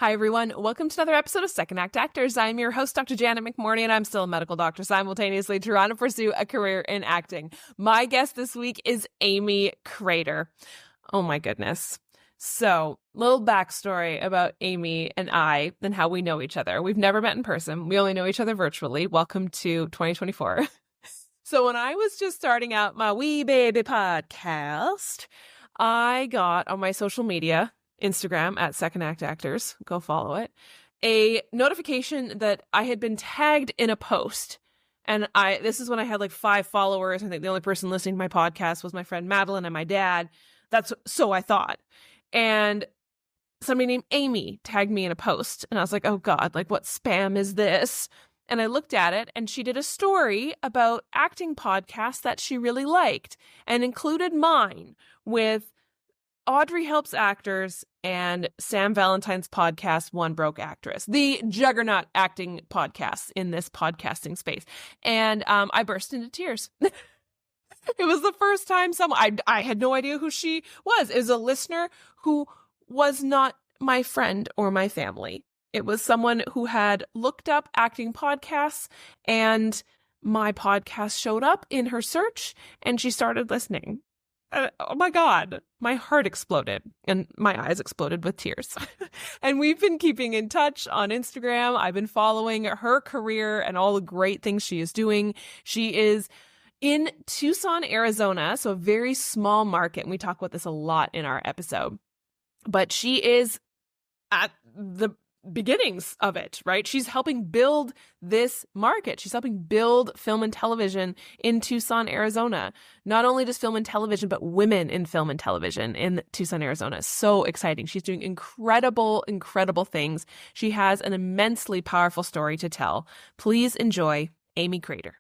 Hi, everyone. Welcome to another episode of Second Act Actors. I'm your host, Dr. Janet McMordie, and I'm still a medical doctor simultaneously trying to pursue a career in acting. My guest this week is Amy Crater. Oh, my goodness. So, little backstory about Amy and I and how we know each other. We've never met in person. We only know each other virtually. Welcome to 2024. So, when I was just starting out my wee baby podcast, I got on my social media, Instagram at Second Act Actors, go follow it, a notification that I had been tagged in a post. And this is when I had like 5 followers. I think the only person listening to my podcast was my friend Madeline and my dad. So I thought. And somebody named Amy tagged me in a post. And I was like, oh God, like what spam is this? And I looked at it, and she did a story about acting podcasts that she really liked and included mine with Audrey Helps Actors and Sam Valentine's podcast, One Broke Actress, the juggernaut acting podcasts in this podcasting space. And I burst into tears. It was the first time I had no idea who she was. It was a listener who was not my friend or my family. It was someone who had looked up acting podcasts, and my podcast showed up in her search, and she started listening. Oh my God, my heart exploded and my eyes exploded with tears. And we've been keeping in touch on Instagram. I've been following her career and all the great things she is doing. She is in Tucson, Arizona, so a very small market. And we talk about this a lot in our episode. But she is at the beginnings of it, right? She's helping build this market. She's helping build film and television in Tucson, Arizona. Not only just film and television, but women in film and television in Tucson, Arizona. So exciting. She's doing incredible, incredible things. She has an immensely powerful story to tell. Please enjoy Amy Crater.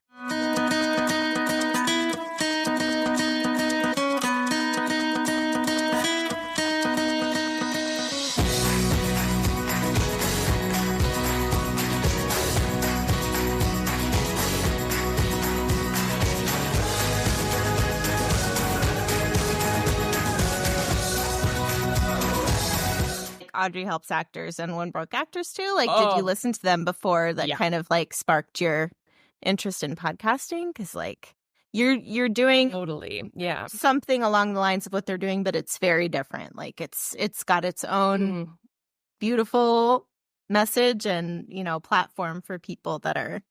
Audrey Helps Actors and One Broke Actors too? Like, did you listen to them before that kind of like sparked your interest in podcasting? Because like you're doing Totally, something along the lines of what they're doing, but it's very different. Like it's got its own beautiful message and platform for people that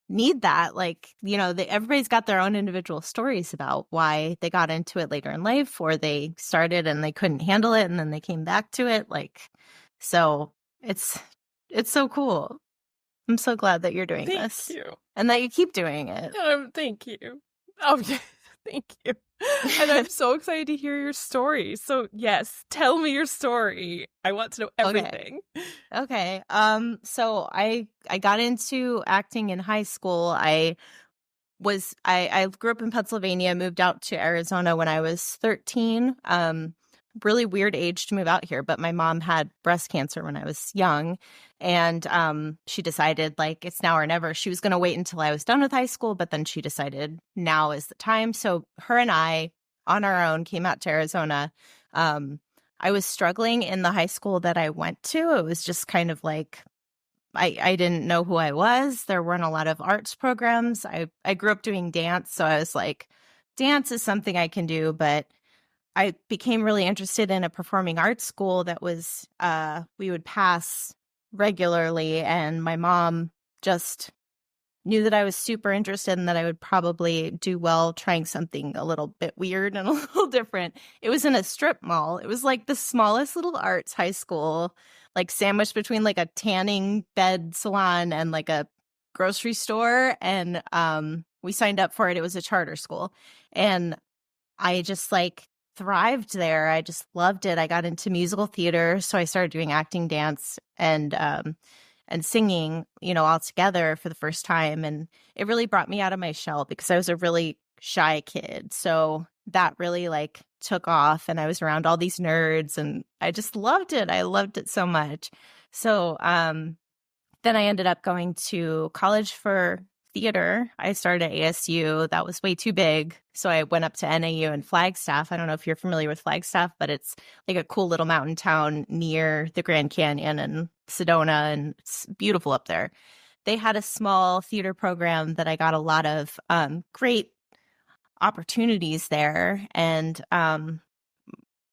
need that. Like everybody's got their own individual stories about why they got into it later in life, or they started and they couldn't handle it and then they came back to it. Like, so it's so cool. I'm so glad that you're doing this. Thank you. And that you keep doing it. Thank you. Oh, yeah. Thank you. And I'm so excited to hear your story. So yes, tell me your story. I want to know everything. Okay. So I got into acting in high school. I grew up in Pennsylvania, moved out to Arizona when I was 13. Really weird age to move out here, but my mom had breast cancer when I was young, and she decided like it's now or never. She was going to wait until I was done with high school, but then she decided now is the time. So her and I on our own came out to Arizona. I was struggling in the high school that I went to. It was just kind of like I didn't know who I was. There weren't a lot of arts programs. I grew up doing dance, so I was like, dance is something I can do, but I became really interested in a performing arts school that was we would pass regularly, and my mom just knew that I was super interested and that I would probably do well trying something a little bit weird and a little different. It was in a strip mall. It was like the smallest little arts high school, like sandwiched between like a tanning bed salon and like a grocery store. And we signed up for it. It was a charter school. And I just like thrived there. I just loved it. I got into musical theater. So I started doing acting, dance, and singing, all together for the first time. And it really brought me out of my shell because I was a really shy kid. So that really like took off, and I was around all these nerds, and I just loved it. I loved it so much. So then I ended up going to college for theater. I started at ASU. That was way too big. So I went up to NAU and Flagstaff. I don't know if you're familiar with Flagstaff, but it's like a cool little mountain town near the Grand Canyon and Sedona, and it's beautiful up there. They had a small theater program that I got a lot of great opportunities there, and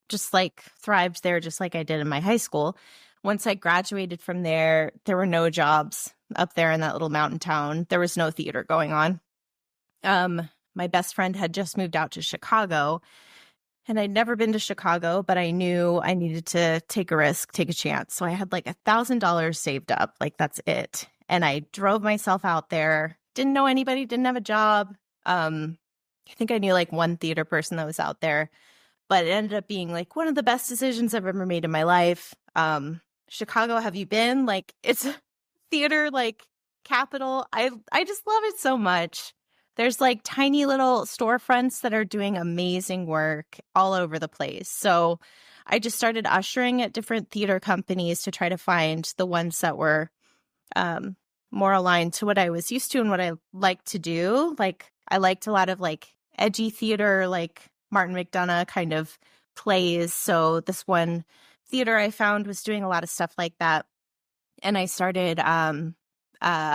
just like thrived there, just like I did in my high school. Once I graduated from there, there were no jobs up there in that little mountain town. There was no theater going on. My best friend had just moved out to Chicago, and I'd never been to Chicago, but I knew I needed to take a risk, take a chance. So I had like $1,000 saved up. Like, that's it. And I drove myself out there. Didn't know anybody, didn't have a job. I think I knew like one theater person that was out there, but it ended up being like one of the best decisions I've ever made in my life. Chicago, have you been? Like, it's a theater like capital. I just love it so much. There's like tiny little storefronts that are doing amazing work all over the place. So I just started ushering at different theater companies to try to find the ones that were more aligned to what I was used to and what I like to do. Like, I liked a lot of like edgy theater, like Martin McDonagh kind of plays. So this one theater I found was doing a lot of stuff like that. And I started, I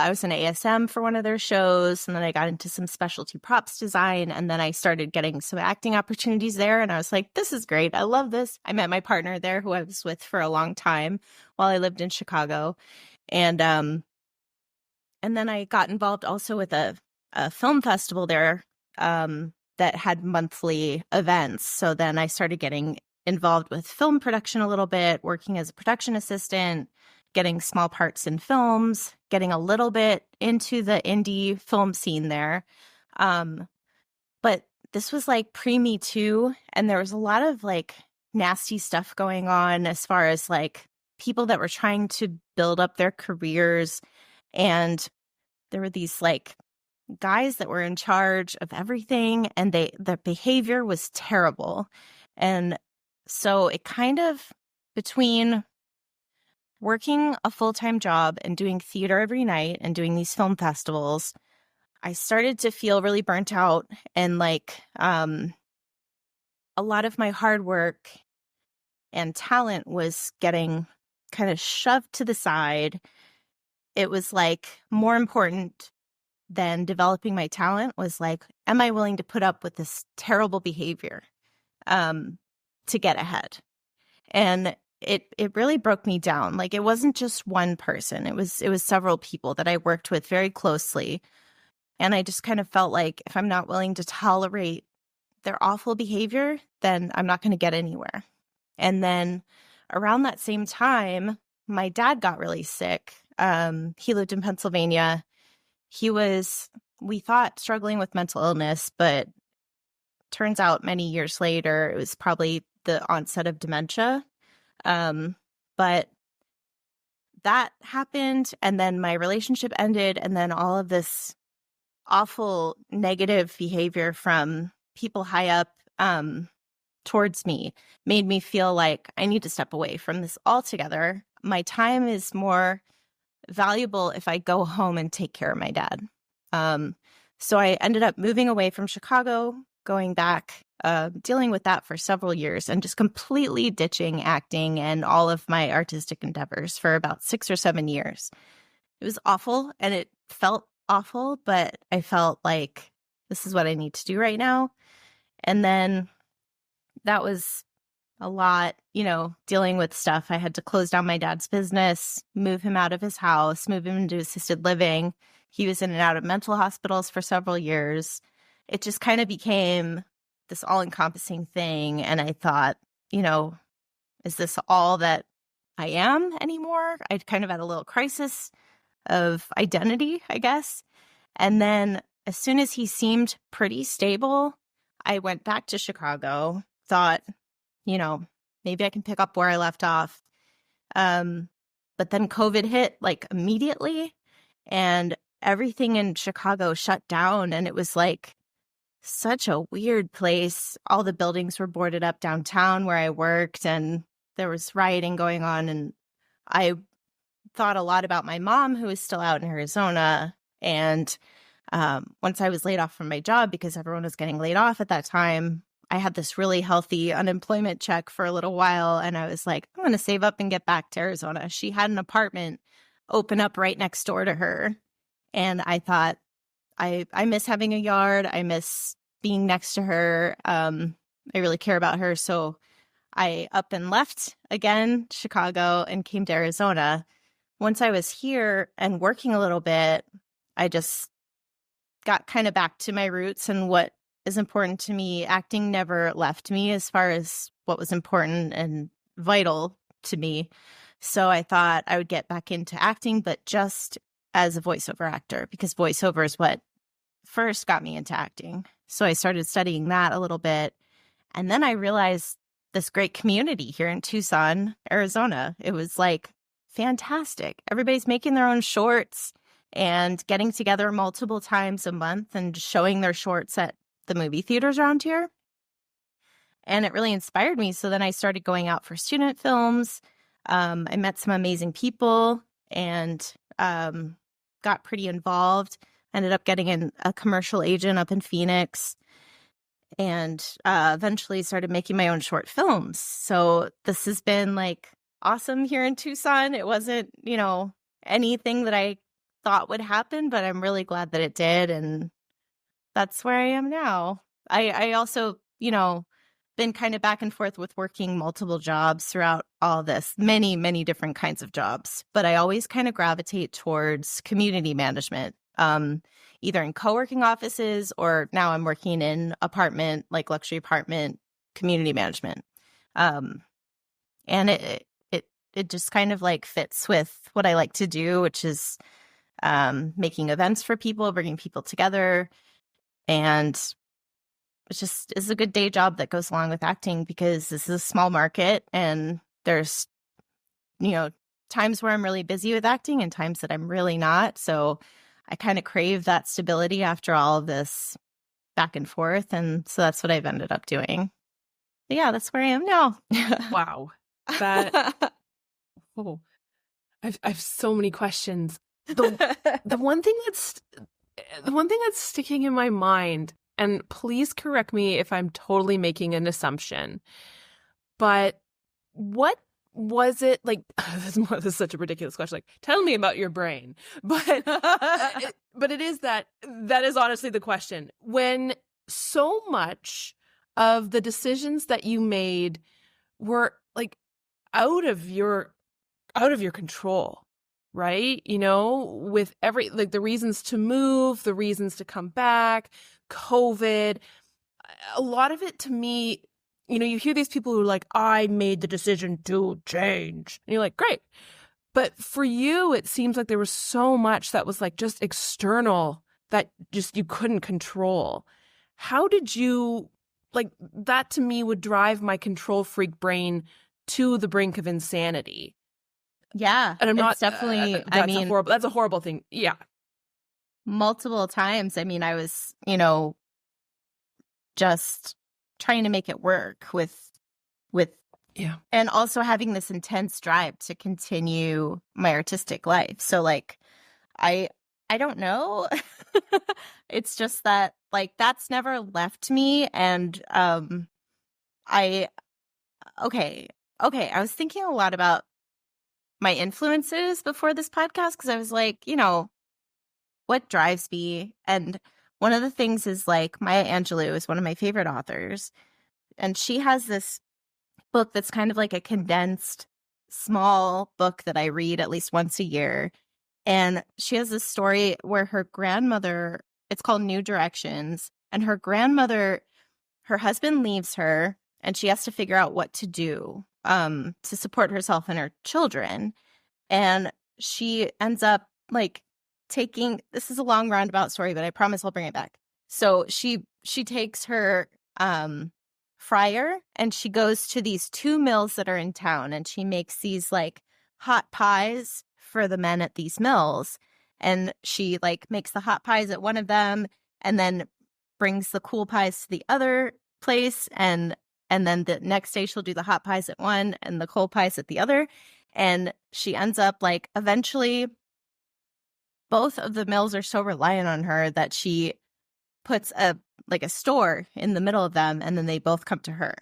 was an ASM for one of their shows, and then I got into some specialty props design, and then I started getting some acting opportunities there. And I was like, this is great. I love this. I met my partner there, who I was with for a long time while I lived in Chicago. And then I got involved also with a film festival there that had monthly events. So then I started getting involved with film production a little bit, working as a production assistant, getting small parts in films, getting a little bit into the indie film scene there. But this was like pre-Me Too, and there was a lot of like nasty stuff going on as far as like people that were trying to build up their careers. And there were these like guys that were in charge of everything, and their behavior was terrible. And so it kind of, between working a full-time job and doing theater every night and doing these film festivals, I started to feel really burnt out, and like a lot of my hard work and talent was getting kind of shoved to the side. It was like more important than developing my talent was like, am I willing to put up with this terrible behavior to get ahead? And it really broke me down. Like, it wasn't just one person. It was several people that I worked with very closely. And I just kind of felt like if I'm not willing to tolerate their awful behavior, then I'm not going to get anywhere. And then around that same time, my dad got really sick. He lived in Pennsylvania. He was, we thought, struggling with mental illness, but turns out many years later, it was probably the onset of dementia. But that happened, and then my relationship ended, and then all of this awful negative behavior from people high up towards me made me feel like I need to step away from this altogether. My time is more valuable if I go home and take care of my dad. So I ended up moving away from Chicago, going back, dealing with that for several years, and just completely ditching acting and all of my artistic endeavors for about 6 or 7 years. It was awful, and it felt awful, but I felt like this is what I need to do right now. And then that was a lot, dealing with stuff. I had to close down my dad's business, move him out of his house, move him into assisted living. He was in and out of mental hospitals for several years. It just kind of became this all-encompassing thing. And I thought, is this all that I am anymore? I kind of had a little crisis of identity, I guess. And then as soon as he seemed pretty stable, I went back to Chicago, thought, maybe I can pick up where I left off. But then COVID hit like immediately, and everything in Chicago shut down. And it was like such a weird place. All the buildings were boarded up downtown where I worked, and there was rioting going on. And I thought a lot about my mom, who is still out in Arizona. And once I was laid off from my job, because everyone was getting laid off at that time, I had this really healthy unemployment check for a little while. And I was like, I'm going to save up and get back to Arizona. She had an apartment open up right next door to her. And I thought, I miss having a yard. I miss being next to her. I really care about her. So I up and left again, Chicago, and came to Arizona. Once I was here and working a little bit, I just got kind of back to my roots and what is important to me. Acting never left me as far as what was important and vital to me. So I thought I would get back into acting, but just as a voiceover actor, because voiceover is what first got me into acting. So I started studying that a little bit. And then I realized this great community here in Tucson, Arizona. It was like fantastic. Everybody's making their own shorts and getting together multiple times a month and showing their shorts at the movie theaters around here. And it really inspired me. So then I started going out for student films. I met some amazing people and got pretty involved. Ended up getting a commercial agent up in Phoenix, and eventually started making my own short films. So this has been like awesome here in Tucson. It wasn't, anything that I thought would happen, but I'm really glad that it did. And that's where I am now. I also, been kind of back and forth with working multiple jobs throughout all this, many, many different kinds of jobs. But I always kind of gravitate towards community management, either in co-working offices or now I'm working in apartment, like luxury apartment community management. And it just kind of like fits with what I like to do, which is making events for people, bringing people together. And it just is a good day job that goes along with acting, because this is a small market and there's, times where I'm really busy with acting and times that I'm really not. So I kind of crave that stability after all of this back and forth. And so that's what I've ended up doing. But yeah, that's where I am now. Wow. I've so many questions. The one thing that's sticking in my mind, and please correct me if I'm totally making an assumption, but what was it like? This is such a ridiculous question. Like, tell me about your brain, but it is that is honestly the question. When so much of the decisions that you made were like out of your control, right? With the reasons to move, the reasons to come back, COVID, a lot of it to me, you hear these people who are like, I made the decision to change. And you're like, great. But for you, it seems like there was so much that was like just external that just you couldn't control. How did you, like, that to me would drive my control freak brain to the brink of insanity. Yeah. And I'm not definitely, that's a horrible thing. Yeah. Multiple times. I mean, I was, just trying to make it work with yeah. And also having this intense drive to continue my artistic life. So like, I don't know. It's just that like, that's never left me. And, I was thinking a lot about my influences before this podcast, because I was like, what drives me? And one of the things is like Maya Angelou is one of my favorite authors. And she has this book that's kind of like a condensed small book that I read at least once a year. And she has this story where her grandmother, it's called New Directions, and her grandmother, her husband leaves her and she has to figure out what to do to support herself and her children. And she ends up like this is a long roundabout story, but I promise I'll bring it back. So she takes her fryer and she goes to these 2 mills that are in town, and she makes these like hot pies for the men at these mills. And she like makes the hot pies at one of them and then brings the cool pies to the other place, and then the next day she'll do the hot pies at one and the cold pies at the other. And she ends up like eventually both of the mills are so reliant on her that she puts a store in the middle of them, and then they both come to her.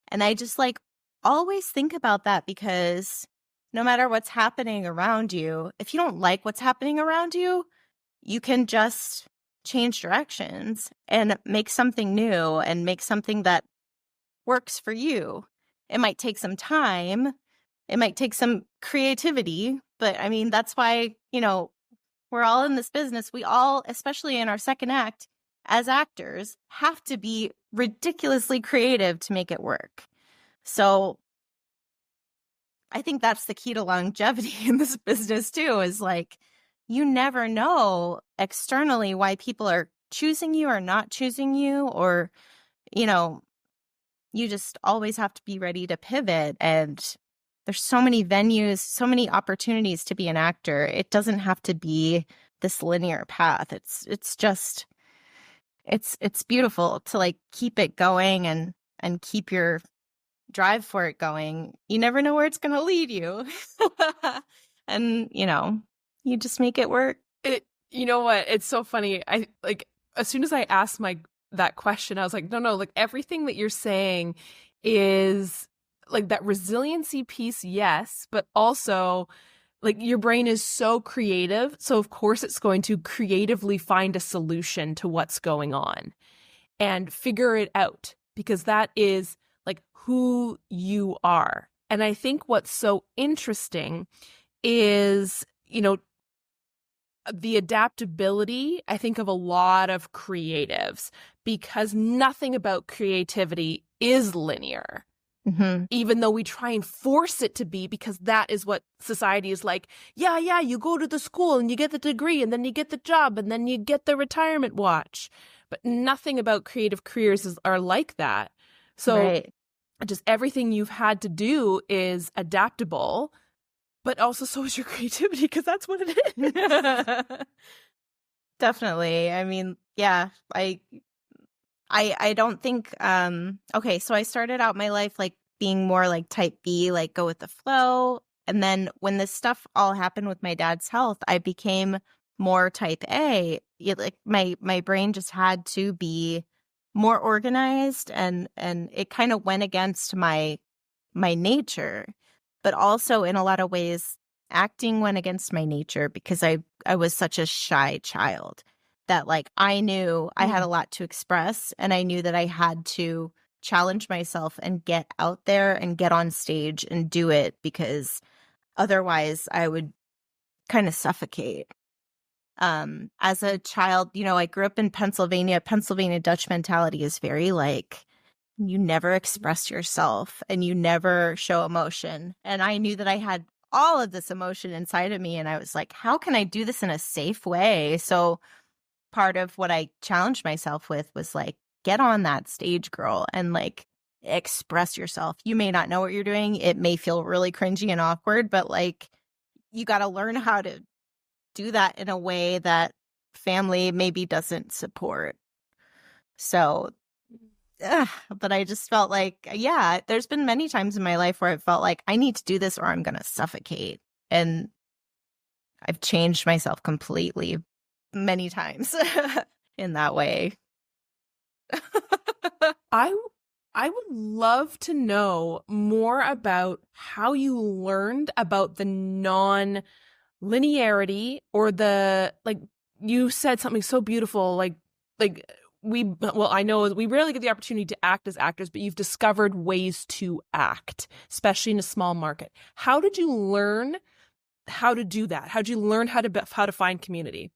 And I just like always think about that, because no matter what's happening around you, if you don't like what's happening around you, you can just change directions and make something new and make something that works for you. It might take some time. It might take some creativity, but I mean, that's why, we're all in this business. We all, especially in our second act, as actors, have to be ridiculously creative to make it work. So I think that's the key to longevity in this business too, is like, you never know externally why people are choosing you or not choosing you, or, you just always have to be ready to pivot. And there's so many venues, so many opportunities to be an actor. It doesn't have to be this linear path. It's just, it's beautiful to like keep it going and keep your drive for it going. You never know where it's going to lead you. And, you just make it work. You know what? It's so funny. I like, as soon as I asked that question, I was like, no, like everything that you're saying is like that resiliency piece. Yes. But also like your brain is so creative. So of course it's going to creatively find a solution to what's going on and figure it out, because that is like who you are. And I think what's so interesting is, the adaptability, I think, of a lot of creatives, because nothing about creativity is linear. Mm-hmm. Even though we try and force it to be, because that is what society is like. Yeah, you go to the school and you get the degree and then you get the job and then you get the retirement watch. But nothing about creative careers are like that. So right. Just everything you've had to do is adaptable, but also so is your creativity, because that's what it is. Definitely. I mean, yeah, I don't think, okay, so I started out my life like being more like type B, like go with the flow. And then when this stuff all happened with my dad's health, I became more type A. Like my brain just had to be more organized, and it kind of went against my nature. But also in a lot of ways, acting went against my nature, because I was such a shy child that like I knew I had a lot to express, and I knew that I had to challenge myself and get out there and get on stage and do it, because otherwise I would kind of suffocate. As a child, I grew up in Pennsylvania. Pennsylvania Dutch mentality is very like, you never express yourself and you never show emotion. And I knew that I had all of this emotion inside of me. And I was like, how can I do this in a safe way? So part of what I challenged myself with was like, get on that stage, girl, and like express yourself. You may not know what you're doing. It may feel really cringy and awkward, but like you got to learn how to do that in a way that family maybe doesn't support. So but I just felt like, yeah, there's been many times in my life where I felt like I need to do this or I'm going to suffocate. And I've changed myself completely many times in that way. I would love to know more about how you learned about the non-linearity, or the, like, you said something so beautiful, like I know we rarely get the opportunity to act as actors, but you've discovered ways to act, especially in a small market. How did you learn how to do that? How did you learn how to find community?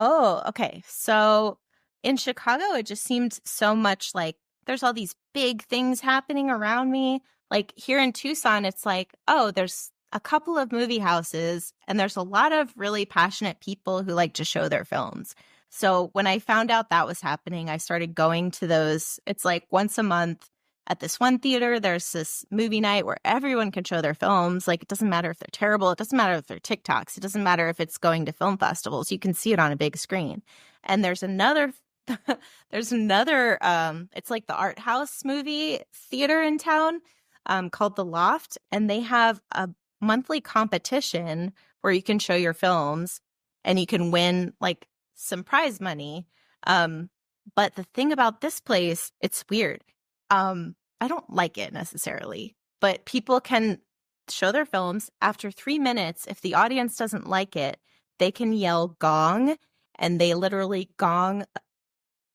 Oh, okay. So in Chicago, it just seemed so much like there's all these big things happening around me. Like here in Tucson, it's like, oh, there's a couple of movie houses and there's a lot of really passionate people who like to show their films. So when I found out that was happening, I started going to those. It's like once a month at this one theater, there's this movie night where everyone can show their films. Like, it doesn't matter if they're terrible. It doesn't matter if they're TikToks. It doesn't matter if it's going to film festivals. You can see it on a big screen. And there's another, it's like the art house movie theater in town called The Loft. And they have a monthly competition where you can show your films. and you can win like some prize money. But the thing about this place, it's weird. I don't like it necessarily, but people can show their films. After 3 minutes. If the audience doesn't like it, they can yell gong, and they literally gong.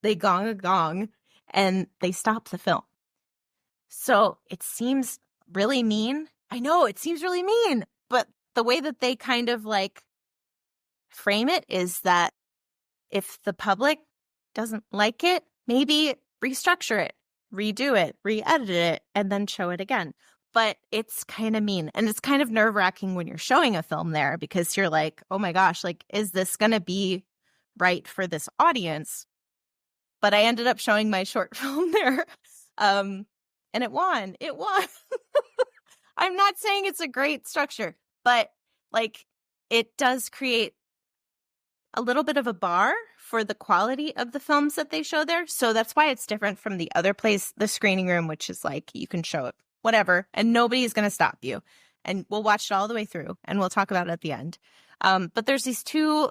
They gong a gong, and they stop the film. So it seems really mean. I know it seems really mean, but the way that they kind of like frame it is that if the public doesn't like it, maybe restructure it, redo it, re-edit it, and then show it again. But it's kind of mean. And it's kind of nerve-wracking when you're showing a film there, because you're like, oh my gosh, like, is this going to be right for this audience? But I ended up showing my short film there. And it won. It won. I'm not saying it's a great structure, but like it does create a little bit of a bar for the quality of the films that they show there. So that's why it's different from the other place, the screening room, which is like you can show it whatever and nobody's going to stop you. And we'll watch it all the way through and we'll talk about it at the end. But there's these two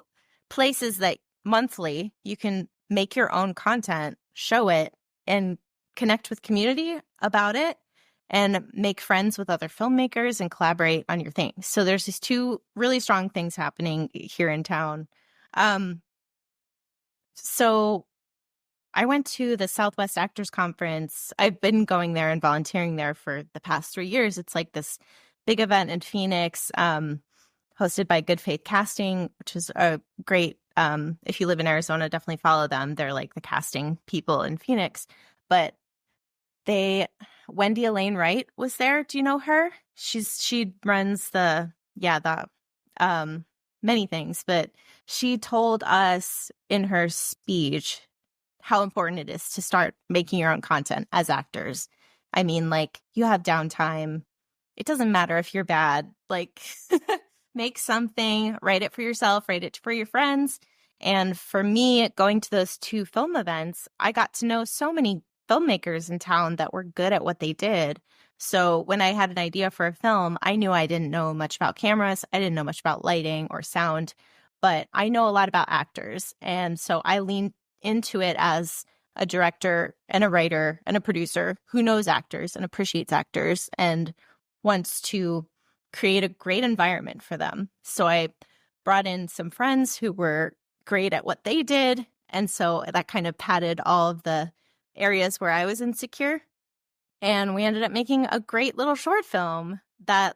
places that monthly you can make your own content, show it, and connect with community about it, and make friends with other filmmakers and collaborate on your things. So there's these two really strong things happening here in town. So I went to the Southwest Actors Conference. I've been going there and volunteering there for the past 3 years. It's like this big event in Phoenix, hosted by Good Faith Casting, which is a great, if you live in Arizona, definitely follow them. They're like the casting people in Phoenix. But Wendy Elaine Wright was there. Do you know her? She runs many things, but she told us in her speech how important it is to start making your own content as actors. I mean, like, you have downtime. It doesn't matter if you're bad. Like, make something, write it for yourself, write it for your friends. And for me, going to those two film events, I got to know so many filmmakers in town that were good at what they did. So when I had an idea for a film, I knew I didn't know much about cameras. I didn't know much about lighting or sound, but I know a lot about actors. And so I leaned into it as a director and a writer and a producer who knows actors and appreciates actors and wants to create a great environment for them. So I brought in some friends who were great at what they did. And so that kind of padded all of the areas where I was insecure. And we ended up making a great little short film that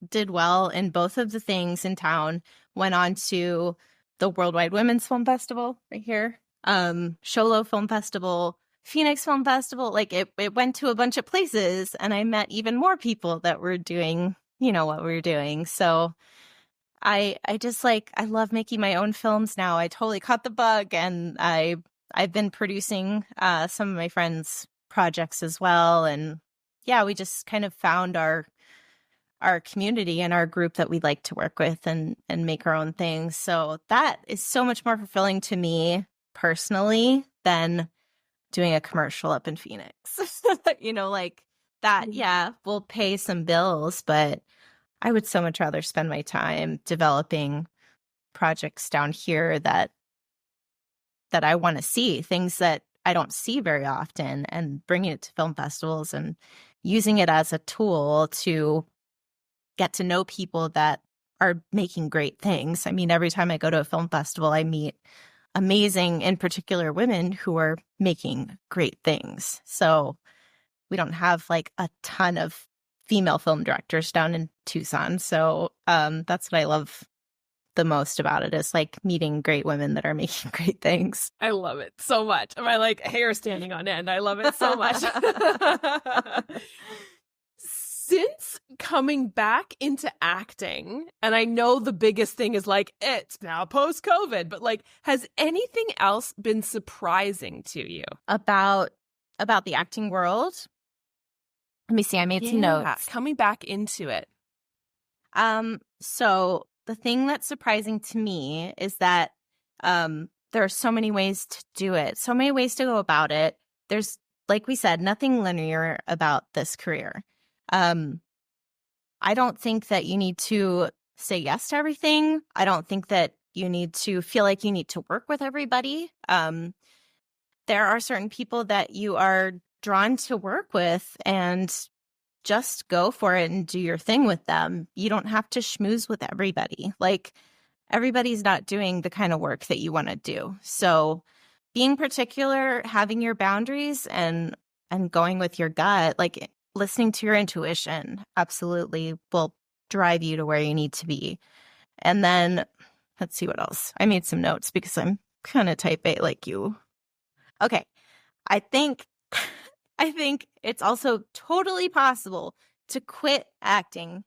did well in both of the things in town. Went on to the Worldwide Women's Film Festival right here, Sholo Film Festival, Phoenix Film Festival. Like it went to a bunch of places, and I met even more people that were doing, what we were doing. So I just I love making my own films now. I totally caught the bug, and I've been producing some of my friends' projects as well. And yeah, we just kind of found our community and our group that we like to work with and make our own things. So that is so much more fulfilling to me personally than doing a commercial up in Phoenix. Like that, yeah, we'll pay some bills, but I would so much rather spend my time developing projects down here that I want to see, things that I don't see very often, and bringing it to film festivals and using it as a tool to get to know people that are making great things. I mean, every time I go to a film festival, I meet amazing, in particular, women who are making great things. So we don't have a ton of female film directors down in Tucson. So that's what I love the most about it, is meeting great women that are making great things. I love it so much. My hair standing on end. I love it so much. Since coming back into acting, and I know the biggest thing is it's now post-COVID, but has anything else been surprising to you about the acting world? Let me see. I made some notes. Coming back into it. So the thing that's surprising to me is that there are so many ways to do it, so many ways to go about it. There's, like we said, nothing linear about this career. I don't think that you need to say yes to everything. I don't think that You need to feel like you need to work with everybody. There are certain people that you are drawn to work with, and just go for it and do your thing with them. You don't have to schmooze with everybody. Like, everybody's not doing the kind of work that you want to do. So being particular, having your boundaries, and going with your gut, like listening to your intuition, absolutely will drive you to where you need to be. And then let's see what else. I made some notes because I'm kind of type A like you. Okay. I think it's also totally possible to quit acting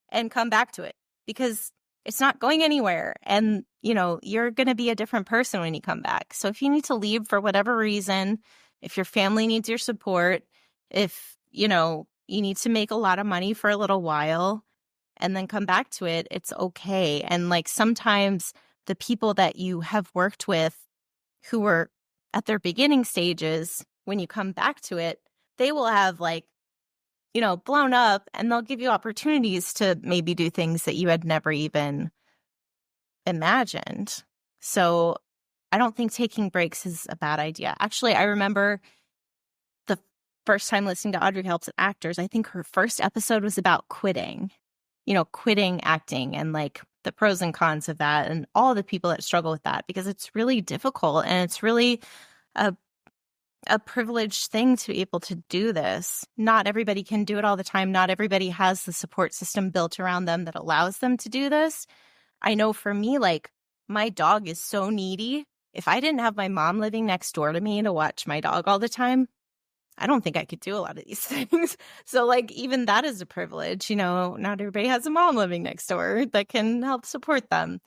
and come back to it, because it's not going anywhere. And, you're going to be a different person when you come back. So if you need to leave for whatever reason, if your family needs your support, if, you need to make a lot of money for a little while and then come back to it, it's okay. And like, sometimes the people that you have worked with who were at their beginning stages, when you come back to it, they will have blown up, and they'll give you opportunities to maybe do things that you had never even imagined. So I don't think taking breaks is a bad idea. Actually, I remember the first time listening to Audrey Helps Actors, I think her first episode was about quitting acting, and like the pros and cons of that, and all the people that struggle with that, because it's really difficult, and it's really a privileged thing to be able to do this. Not everybody can do it all the time. Not everybody has the support system built around them that allows them to do this. I know for me, like, my dog is so needy. If I didn't have my mom living next door to me to watch my dog all the time, I don't think I could do a lot of these things. So like, even that is a privilege. Not everybody has a mom living next door that can help support them.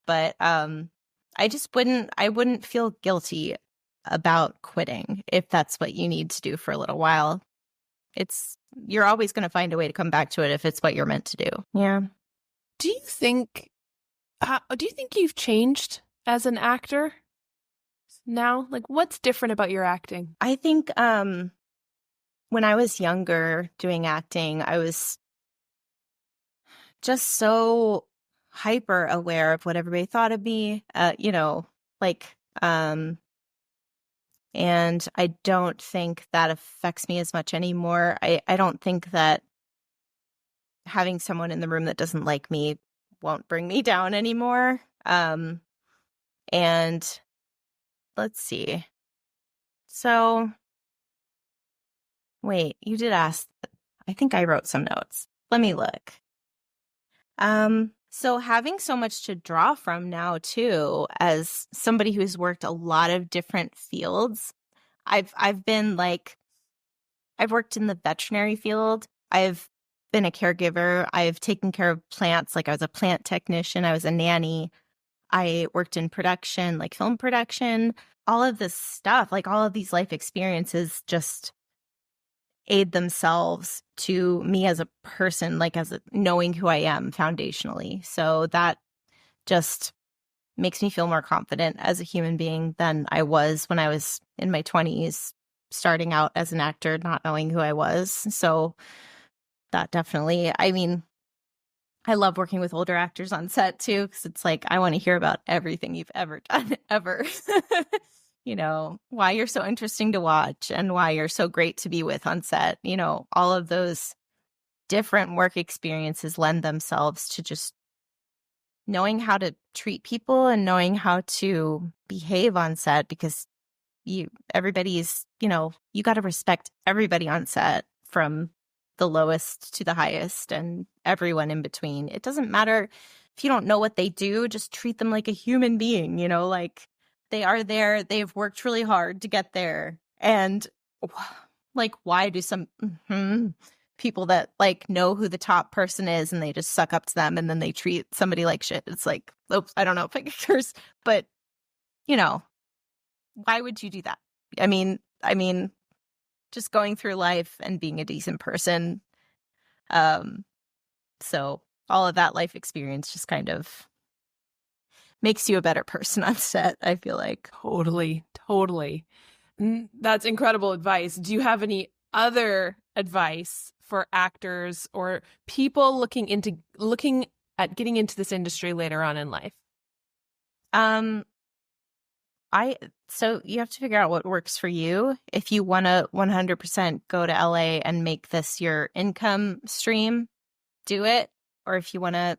But I wouldn't feel guilty about quitting if that's what you need to do for a little while. You're always going to find a way to come back to it if it's what you're meant to do. Yeah. Do you think you've changed as an actor now? Like, what's different about your acting? I think when I was younger doing acting, I was just so hyper aware of what everybody thought of me, and I don't think that affects me as much anymore. I don't think that having someone in the room that doesn't like me won't bring me down anymore. And let's see. So, wait, you did ask. I think I wrote some notes. Let me look. So having so much to draw from now too, as somebody who's worked a lot of different fields, I've worked in the veterinary field. I've been a caregiver. I've taken care of plants. Like, I was a plant technician. I was a nanny. I worked in production, like film production. All of this stuff, like all of these life experiences, just aid themselves to me as a person, like knowing who I am foundationally. So that just makes me feel more confident as a human being than I was when I was in my 20s, starting out as an actor, not knowing who I was. So that definitely, I love working with older actors on set too, because it's like, I want to hear about everything you've ever done, ever. Why you're so interesting to watch and why you're so great to be with on set. All of those different work experiences lend themselves to just knowing how to treat people and knowing how to behave on set, because you got to respect everybody on set, from the lowest to the highest and everyone in between. It doesn't matter if you don't know what they do, just treat them like a human being, like they are there. They've worked really hard to get there. And like, why do some people that like know who the top person is and they just suck up to them and then they treat somebody like shit? It's like, oops, I don't know if I can curse, but why would you do that? I mean, just going through life and being a decent person. So all of that life experience just kind of makes you a better person on set, I feel like. Totally. That's incredible advice. Do you have any other advice for actors or people looking at getting into this industry later on in life? Um, so you have to figure out what works for you. If you want to 100% go to LA and make this your income stream, do it. Or if you want to,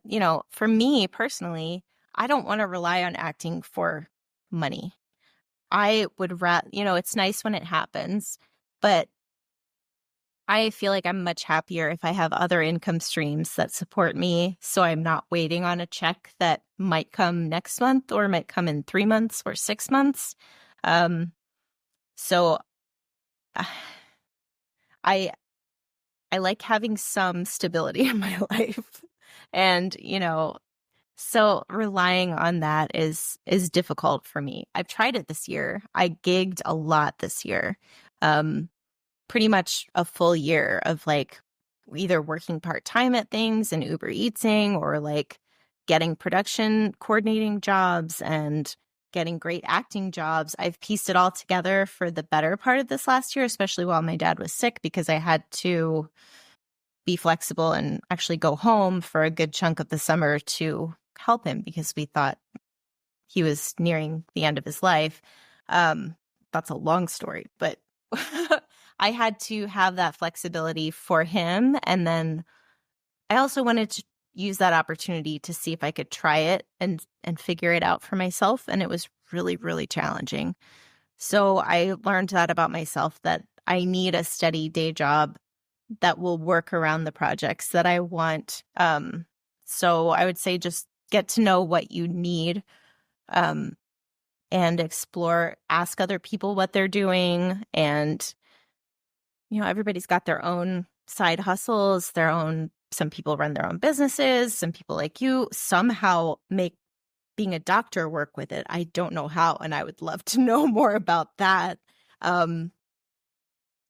for me personally, I don't want to rely on acting for money. I would rather, it's nice when it happens, but I feel like I'm much happier if I have other income streams that support me. So I'm not waiting on a check that might come next month or might come in 3 months or 6 months. So I I like having some stability in my life. And, so relying on that is difficult for me. I've tried it this year. I gigged a lot this year. Pretty much a full year of like either working part-time at things and Uber Eatsing or like getting production coordinating jobs and getting great acting jobs. I've pieced it all together for the better part of this last year, especially while my dad was sick, because I had to be flexible and actually go home for a good chunk of the summer to help him because we thought he was nearing the end of his life. That's a long story, but I had to have that flexibility for him. And then I also wanted to use that opportunity to see if I could try it and figure it out for myself. And it was really, really challenging. So I learned that about myself, that I need a steady day job that will work around the projects that I want. So I would say just get to know what you need, and explore, ask other people what they're doing. And, everybody's got their own side hustles, some people run their own businesses, some people like you somehow make being a doctor work with it. I don't know how, and I would love to know more about that.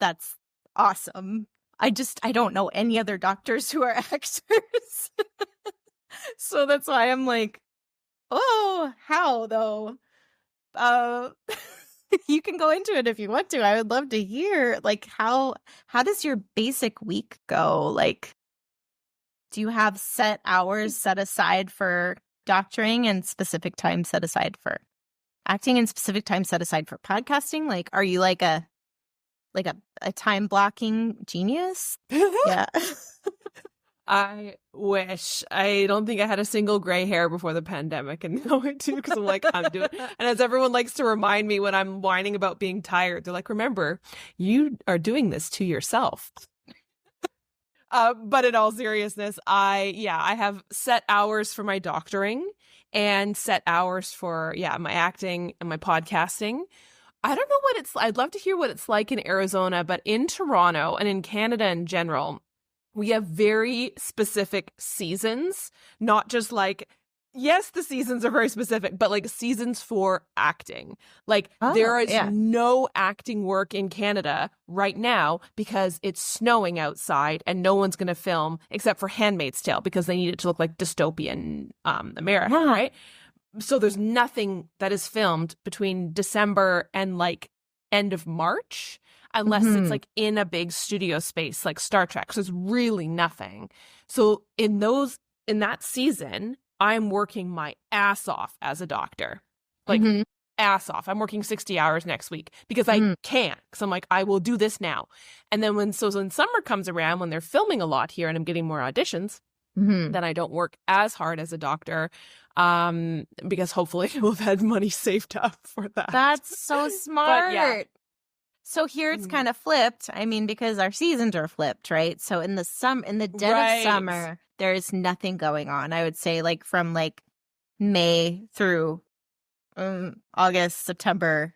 That's awesome. I don't know any other doctors who are actors. So that's why I'm like, oh, how though? You can go into it if you want to. I would love to hear, like, how does your basic week go? Like, do you have set hours set aside for doctoring and specific time set aside for acting and specific time set aside for podcasting? Like, are you like a time blocking genius? Yeah. I wish. I don't think I had a single gray hair before the pandemic, and now I do because I'm like, I'm doing it. And as everyone likes to remind me when I'm whining about being tired, they're like, remember, you are doing this to yourself. But in all seriousness, I have set hours for my doctoring and set hours for, my acting and my podcasting. I don't know I'd love to hear what it's like in Arizona, but in Toronto and in Canada in general, we have very specific seasons, not just like, yes, the seasons are very specific, but like seasons for acting. Like there is no acting work in Canada right now because it's snowing outside and no one's going to film except for Handmaid's Tale because they need it to look like dystopian America, right? So there's nothing that is filmed between December and like end of March. Unless it's like in a big studio space like Star Trek. So it's really nothing. So in that season, I'm working my ass off as a doctor. Like ass off. I'm working 60 hours next week because I can't. Because I'm like, I will do this now. And then when summer comes around, when they're filming a lot here and I'm getting more auditions, then I don't work as hard as a doctor. Because hopefully we'll have had money saved up for that. That's so smart. But yeah. So here it's kind of flipped. I mean, because our seasons are flipped, right? So in the dead of summer, there's nothing going on. I would say like from like May through August, September,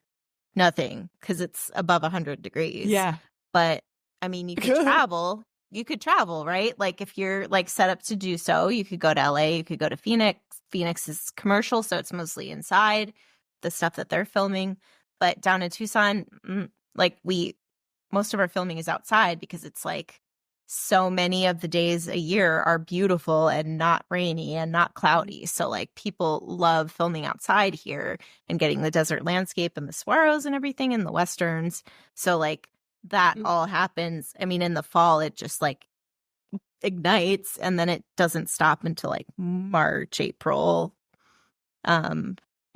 nothing because it's above 100 degrees. Yeah. But I mean, you could travel. You could travel, right? Like if you're like set up to do so, you could go to LA, you could go to Phoenix. Phoenix is commercial, so it's mostly inside the stuff that they're filming. But down in Tucson, like most of our filming is outside because it's like so many of the days a year are beautiful and not rainy and not cloudy. So like people love filming outside here and getting the desert landscape and the saguaros and everything in the westerns. So like that all happens. I mean, in the fall, it just like ignites and then it doesn't stop until like March, April.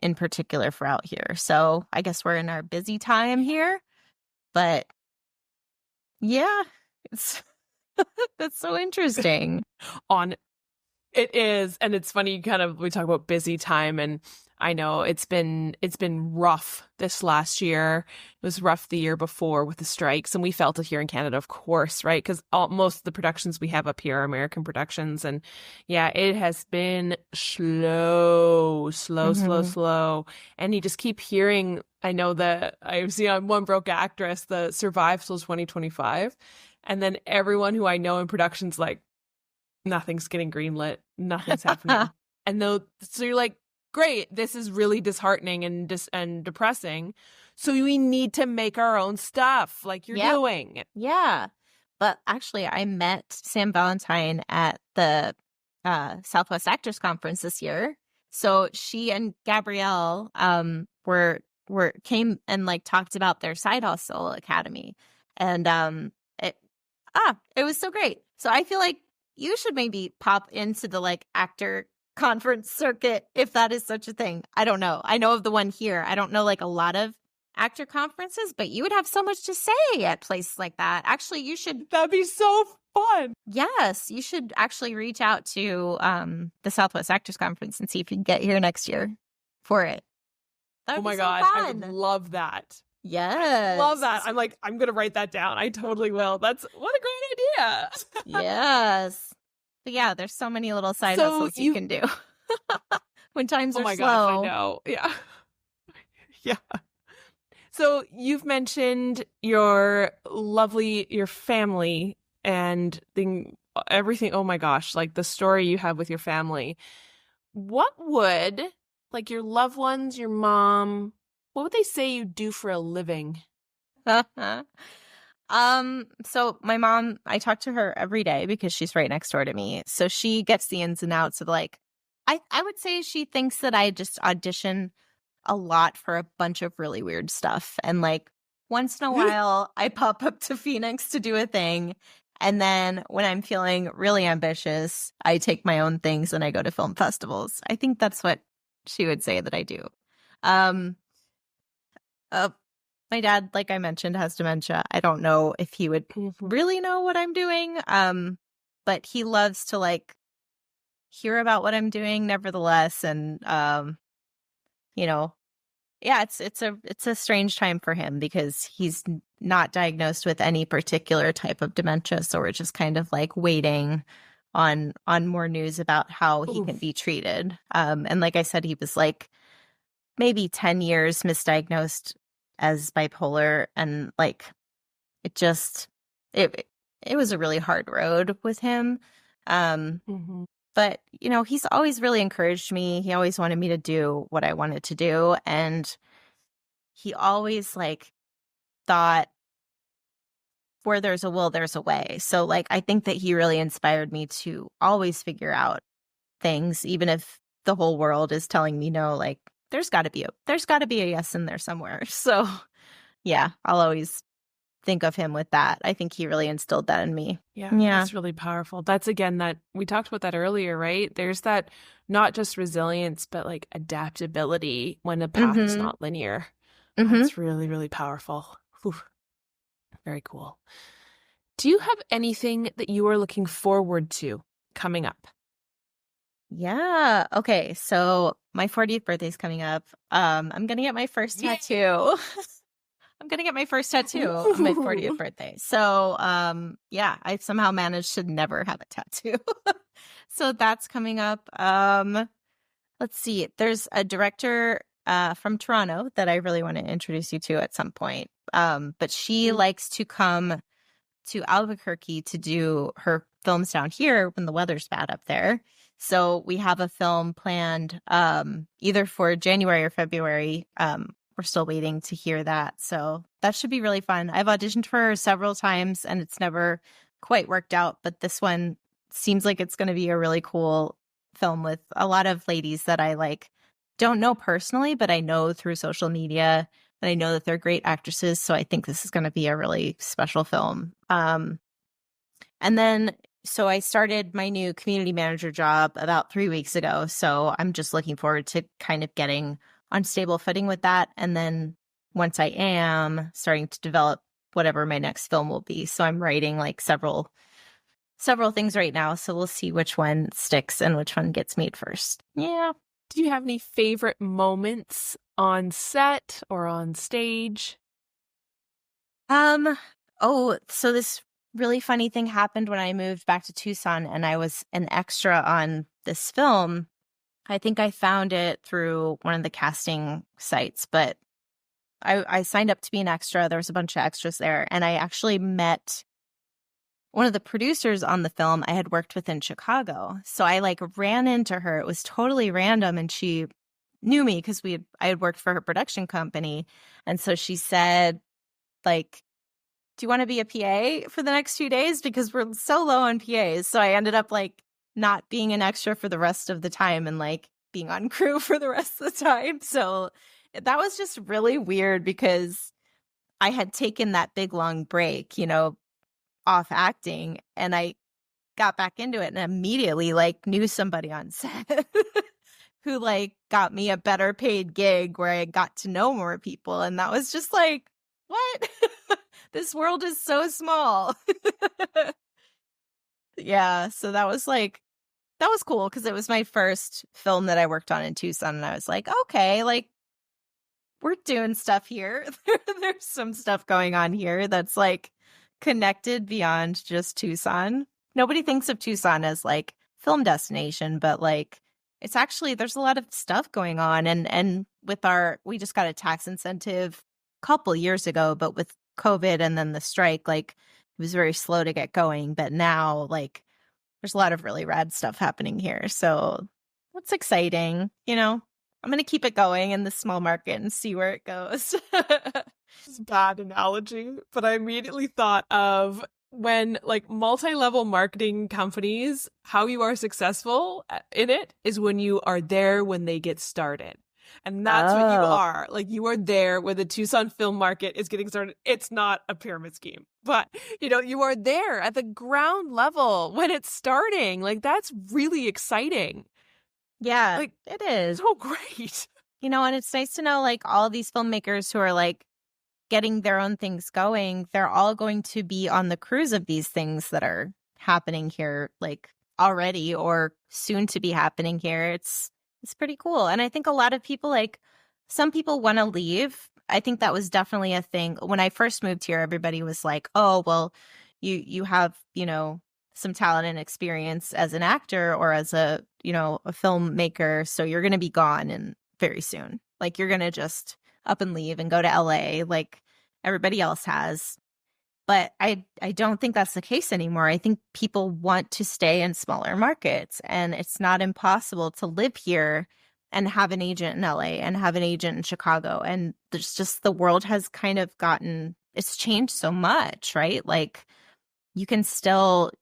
in particular for out here. So I guess we're in our busy time here, but yeah, it's that's so interesting. On It is, and it's funny. We talk about busy time, and I know it's been rough this last year. It was rough the year before with the strikes, and we felt it here in Canada, of course, right? Because most of the productions we have up here are American productions, and yeah, it has been slow, and you just keep hearing. I know that I've seen on One Broke Actress the survive till 2025, and then everyone who I know in productions like, nothing's getting greenlit, nothing's happening. So you're like, great, this is really disheartening and depressing. So we need to make our own stuff like you're doing. Yeah. But actually, I met Sam Valentine at the Southwest Actors Conference this year. So she and Gabrielle came and like talked about their side hustle academy. And it was so great. So I feel like you should maybe pop into the like actor conference circuit if that is such a thing. I don't know. I know of the one here. I don't know like a lot of actor conferences, but you would have so much to say at places like that. Actually, you should. That'd be so fun. Yes, you should actually reach out to the Southwest Actors Conference and see if you can get here next year for it. Oh my God, fun. I would love that. Yes. Love that. I'm like, I'm going to write that down. I totally will. What a great idea. Yes. But yeah, there's so many little side hustles you can do when times are slow. Gosh, I know. Yeah. Yeah. So you've mentioned your family and everything. Oh my gosh, like the story you have with your family. What would, like your loved ones, your mom, what would they say you do for a living? So my mom, I talk to her every day because she's right next door to me. So she gets the ins and outs of like, I would say she thinks that I just audition a lot for a bunch of really weird stuff. And like once in a while I pop up to Phoenix to do a thing. And then when I'm feeling really ambitious, I take my own things and I go to film festivals. I think that's what she would say that I do. My dad, like I mentioned, has dementia. I don't know if he would really know what I'm doing. But he loves to like hear about what I'm doing nevertheless. And, yeah, it's a strange time for him because he's not diagnosed with any particular type of dementia. So we're just kind of like waiting on more news about how he can be treated. And like I said, he was like maybe 10 years misdiagnosed as bipolar, and like it was a really hard road with him. But he's always really encouraged me. He always wanted me to do what I wanted to do, and he always like thought where there's a will there's a way. So like I think that he really inspired me to always figure out things, even if the whole world is telling me no. Like there's got to be a yes in there somewhere. So yeah, I'll always think of him with that. I think he really instilled that in me. Yeah, that's really powerful. That's again that we talked about that earlier, right? There's that not just resilience, but like adaptability when the path is not linear. That's really, really powerful. Whew. Very cool. Do you have anything that you are looking forward to coming up? Yeah. Okay. So my 40th birthday is coming up. I'm going to get my first tattoo. I'm going to get my first tattoo on my 40th birthday. So, yeah, I somehow managed to never have a tattoo. So that's coming up. Let's see. There's a director from Toronto that I really want to introduce you to at some point. But she likes to come to Albuquerque to do her films down here when the weather's bad up there. So we have a film planned either for January or February. We're still waiting to hear that. So that should be really fun. I've auditioned for her several times and it's never quite worked out. But this one seems like it's going to be a really cool film with a lot of ladies that I like don't know personally, but I know through social media, and I know that they're great actresses. So I think this is going to be a really special film. And then so I started my new community manager job about 3 weeks ago. So I'm just looking forward to kind of getting on stable footing with that. And then once I am starting to develop whatever my next film will be. So I'm writing like several things right now. So we'll see which one sticks and which one gets made first. Yeah. Do you have any favorite moments on set or on stage? So this really funny thing happened when I moved back to Tucson and I was an extra on this film. I think I found it through one of the casting sites, but I signed up to be an extra. There was a bunch of extras there. And I actually met one of the producers on the film I had worked with in Chicago. So I like ran into her. It was totally random. And she knew me because I had worked for her production company. And so she said, like, do you want to be a PA for the next few days? Because we're so low on PAs. So I ended up like not being an extra for the rest of the time and like being on crew for the rest of the time. So that was just really weird because I had taken that big long break, off acting, and I got back into it and immediately like knew somebody on set who like got me a better paid gig where I got to know more people. And that was just like, what? This world is so small. Yeah. So that was cool because it was my first film that I worked on in Tucson. And I was like, okay, like we're doing stuff here. There's some stuff going on here that's like connected beyond just Tucson. Nobody thinks of Tucson as like film destination, but like it's actually, there's a lot of stuff going on. And with we just got a tax incentive a couple years ago, but with COVID and then the strike, like it was very slow to get going. But now like there's a lot of really rad stuff happening here. So that's exciting. I'm going to keep it going in the small market and see where it goes. It's a bad analogy, but I immediately thought of when like multi-level marketing companies, how you are successful in it is when you are there when they get started. And that's what you are. Like you are there when the Tucson film market is getting started. It's not a pyramid scheme, but you are there at the ground level when it's starting. Like that's really exciting. Yeah, like it is. So great. And it's nice to know like all these filmmakers who are like getting their own things going, they're all going to be on the crews of these things that are happening here like already or soon to be happening here. It's pretty cool. And I think a lot of people, like some people want to leave. I think that was definitely a thing. When I first moved here, everybody was like, oh, well, you have, some talent and experience as an actor or as a filmmaker. So you're going to be gone and very soon. Like you're going to just up and leave and go to LA like everybody else has. But I don't think that's the case anymore. I think people want to stay in smaller markets, and it's not impossible to live here and have an agent in LA and have an agent in Chicago. And there's just the world has kind of it's changed so much, right? Like you can still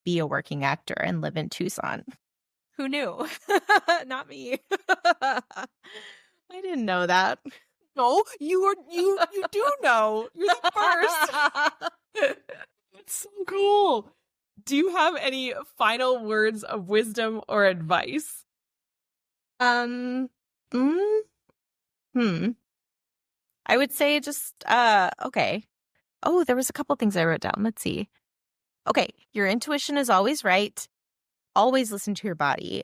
be a working actor and live in Tucson. Who knew? Not me. I didn't know that. No, you do know. You're the first. That's so cool. Do you have any final words of wisdom or advice? I would say just okay. Oh, there was a couple things I wrote down. Let's see. Okay, your intuition is always right. Always listen to your body.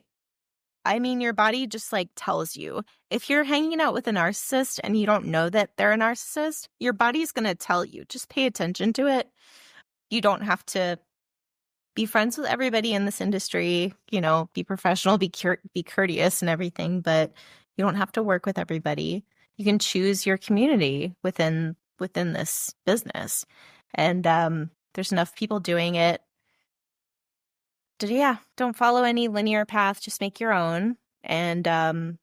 I mean, your body just like tells you. If you're hanging out with a narcissist and you don't know that they're a narcissist, your body's going to tell you. Just pay attention to it. You don't have to be friends with everybody in this industry, be professional, be courteous and everything, but you don't have to work with everybody. You can choose your community within this business. And there's enough people doing it. Yeah, don't follow any linear path. Just make your own and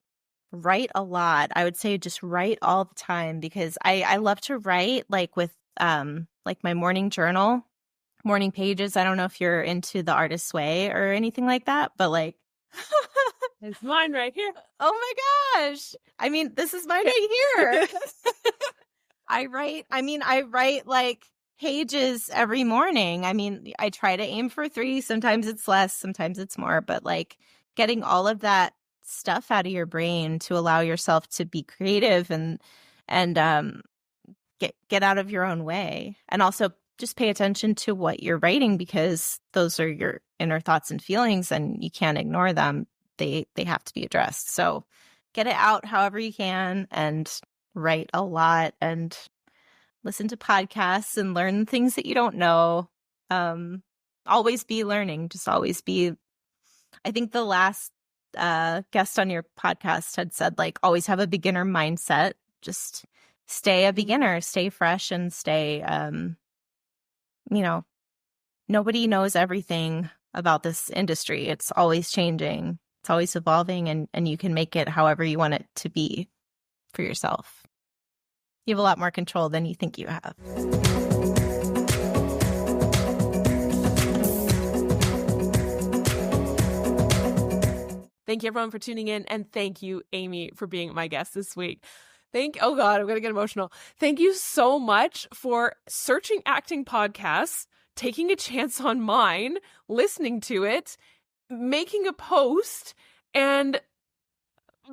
write a lot. I would say just write all the time because I love to write like with like my morning journal, morning pages. I don't know if you're into the Artist's Way or anything like that, but like it's mine right here. Oh my gosh. I mean, this is mine right here. I write like pages every morning. I mean, I try to aim for 3. Sometimes it's less, sometimes it's more, but like getting all of that stuff out of your brain to allow yourself to be creative and get out of your own way. And also just pay attention to what you're writing, because those are your inner thoughts and feelings and you can't ignore them. They have to be addressed. So get it out however you can and write a lot and listen to podcasts and learn things that you don't know. Always be learning. Just always be. I think the last guest on your podcast had said, like, always have a beginner mindset. Just stay a beginner, stay fresh, and stay, nobody knows everything about this industry. It's always changing. It's always evolving, and you can make it however you want it to be for yourself. You have a lot more control than you think you have. Thank you, everyone, for tuning in. And thank you, Amy, for being my guest this week. Oh God, I'm going to get emotional. Thank you so much for searching acting podcasts, taking a chance on mine, listening to it, making a post, and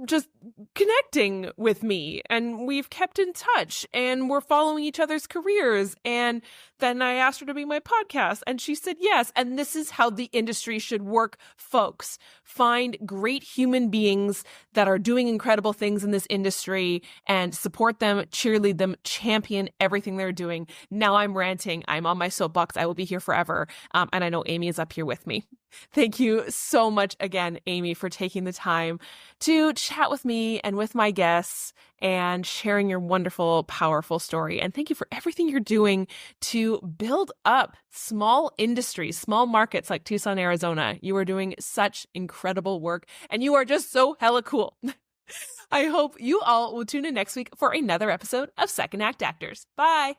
just connecting with me. And we've kept in touch and we're following each other's careers. And then I asked her to be my podcast and she said yes. And this is how the industry should work, folks. Find great human beings that are doing incredible things in this industry and support them, cheerlead them, champion everything they're doing. Now I'm ranting. I'm on my soapbox. I will be here forever. And I know Amy is up here with me. Thank you so much again, Amy, for taking the time to chat with me and with my guests and sharing your wonderful, powerful story. And thank you for everything you're doing to build up small industries, small markets like Tucson, Arizona. You are doing such incredible work and you are just so hella cool. I hope you all will tune in next week for another episode of Second Act Actors. Bye.